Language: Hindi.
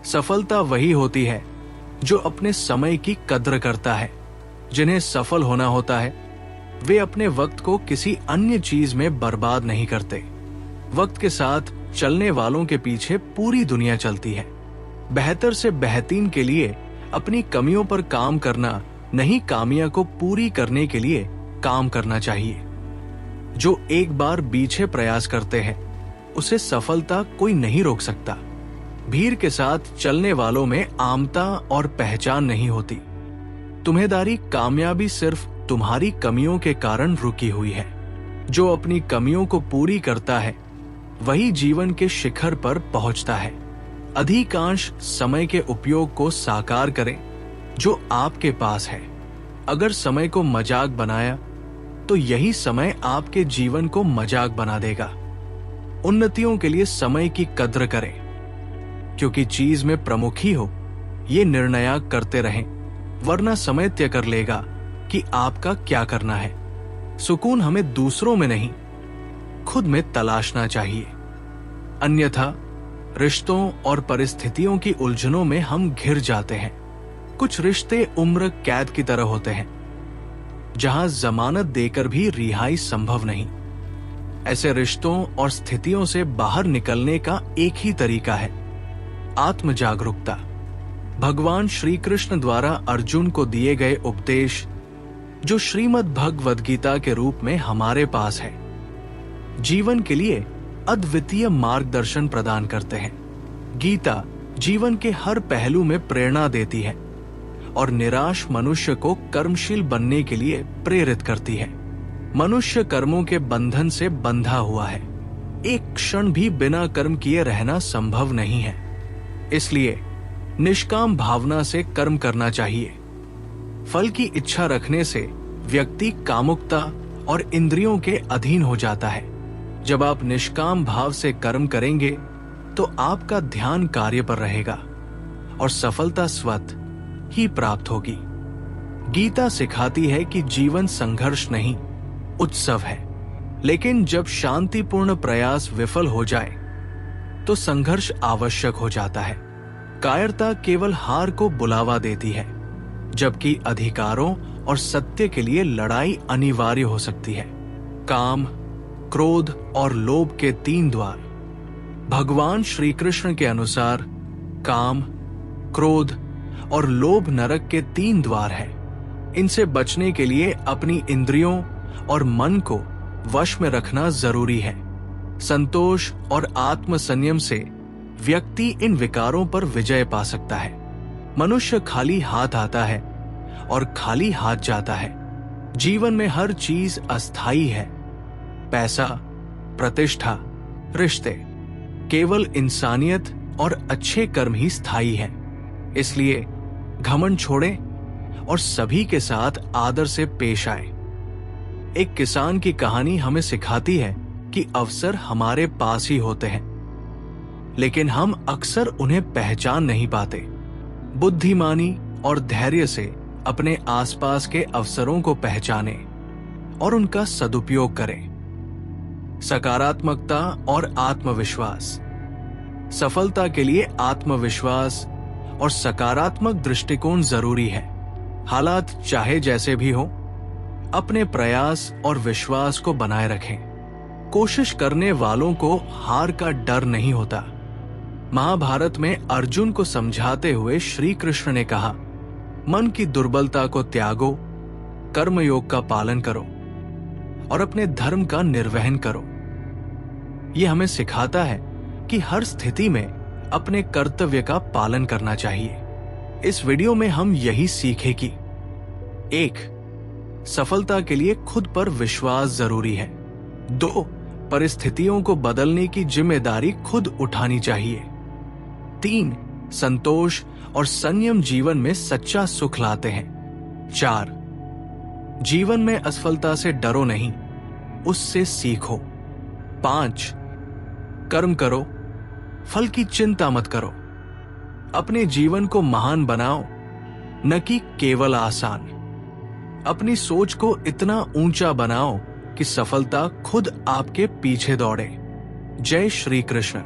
सफलता वही होती है जो अपने समय की कद्र करता है। जिन्हें सफल होना होता है वे अपने वक्त को किसी अन्य चीज में बर्बाद नहीं करते। वक्त के साथ चलने वालों के पीछे पूरी दुनिया चलती है। बेहतर से बेहतरीन के लिए अपनी कमियों पर काम करना नहीं, कामियां को पूरी करने के लिए काम करना चाहिए। जो एक बार पीछे प्रयास करते हैं उसे सफलता कोई नहीं रोक सकता। भीड़ के साथ चलने वालों में आमता और पहचान नहीं होती। तुम्हेदारी कामयाबी सिर्फ तुम्हारी कमियों के कारण रुकी हुई है। जो अपनी कमियों को पूरी करता है वही जीवन के शिखर पर पहुंचता है। अधिकांश समय के उपयोग को साकार करें जो आपके पास है। अगर समय को मजाक बनाया तो यही समय आपके जीवन को मजाक बना देगा। उन्नतियों के लिए समय की कद्र करें, क्योंकि चीज में प्रमुख ही हो ये निर्णय करते रहें, वरना समय तय कर लेगा कि आपका क्या करना है। सुकून हमें दूसरों में नहीं खुद में तलाशना चाहिए, अन्यथा रिश्तों और परिस्थितियों की उलझनों में हम घिर जाते हैं। कुछ रिश्ते उम्र कैद की तरह होते हैं जहां जमानत देकर भी रिहाई संभव नहीं। ऐसे रिश्तों और स्थितियों से बाहर निकलने का एक ही तरीका है, आत्म जागरूकता। भगवान श्री कृष्ण द्वारा अर्जुन को दिए गए उपदेश जो श्रीमद् भगवद गीता के रूप में हमारे पास है, जीवन के लिए अद्वितीय मार्गदर्शन प्रदान करते हैं। गीता जीवन के हर पहलू में प्रेरणा देती है और निराश मनुष्य को कर्मशील बनने के लिए प्रेरित करती है। मनुष्य कर्मों के बंधन से बंधा हुआ है। एक क्षण भी बिना कर्म किए रहना संभव नहीं है। इसलिए निष्काम भावना से कर्म करना चाहिए। फल की इच्छा रखने से व्यक्ति कामुकता और इंद्रियों के अधीन हो जाता है। जब आप निष्काम भाव से कर्म करेंगे तो आपका ध्यान कार्य पर रहेगा और सफलता स्वतः ही प्राप्त होगी। गीता सिखाती है कि जीवन संघर्ष नहीं उत्सव है, लेकिन जब शांतिपूर्ण प्रयास विफल हो जाए तो संघर्ष आवश्यक हो जाता है। कायरता केवल हार को बुलावा देती है, जबकि अधिकारों और सत्य के लिए लड़ाई अनिवार्य हो सकती है। काम, क्रोध और लोभ के 3 द्वार। भगवान श्री कृष्ण के अनुसार काम, क्रोध और लोभ नरक के 3 द्वार है। इनसे बचने के लिए अपनी इंद्रियों और मन को वश में रखना जरूरी है। संतोष और आत्म संयम से व्यक्ति इन विकारों पर विजय पा सकता है। मनुष्य खाली हाथ आता है और खाली हाथ जाता है। जीवन में हर चीज अस्थायी है। पैसा, प्रतिष्ठा, रिश्ते, केवल इंसानियत और अच्छे कर्म ही स्थायी है। इसलिए घमंड छोड़ें और सभी के साथ आदर से पेश आए। एक किसान की कहानी हमें सिखाती है कि अवसर हमारे पास ही होते हैं, लेकिन हम अक्सर उन्हें पहचान नहीं पाते। बुद्धिमानी और धैर्य से अपने आसपास के अवसरों को पहचानें और उनका सदुपयोग करें। सकारात्मकता और आत्मविश्वास। सफलता के लिए आत्मविश्वास और सकारात्मक दृष्टिकोण जरूरी है। हालात चाहे जैसे भी हो, अपने प्रयास और विश्वास को बनाए रखें। कोशिश करने वालों को हार का डर नहीं होता। महाभारत में अर्जुन को समझाते हुए श्री कृष्ण ने कहा, मन की दुर्बलता को त्यागो, कर्मयोग का पालन करो और अपने धर्म का निर्वहन करो। यह हमें सिखाता है कि हर स्थिति में अपने कर्तव्य का पालन करना चाहिए। इस वीडियो में हम यही सीखे कि 1. सफलता के लिए खुद पर विश्वास जरूरी है। 2. परिस्थितियों को बदलने की जिम्मेदारी खुद उठानी चाहिए। 3. संतोष और संयम जीवन में सच्चा सुख लाते हैं। 4. जीवन में असफलता से डरो नहीं, उससे सीखो। 5. कर्म करो, फल की चिंता मत करो। अपने जीवन को महान बनाओ, न कि केवल आसान। अपनी सोच को इतना ऊंचा बनाओ कि सफलता खुद आपके पीछे दौड़े। जय श्री कृष्ण।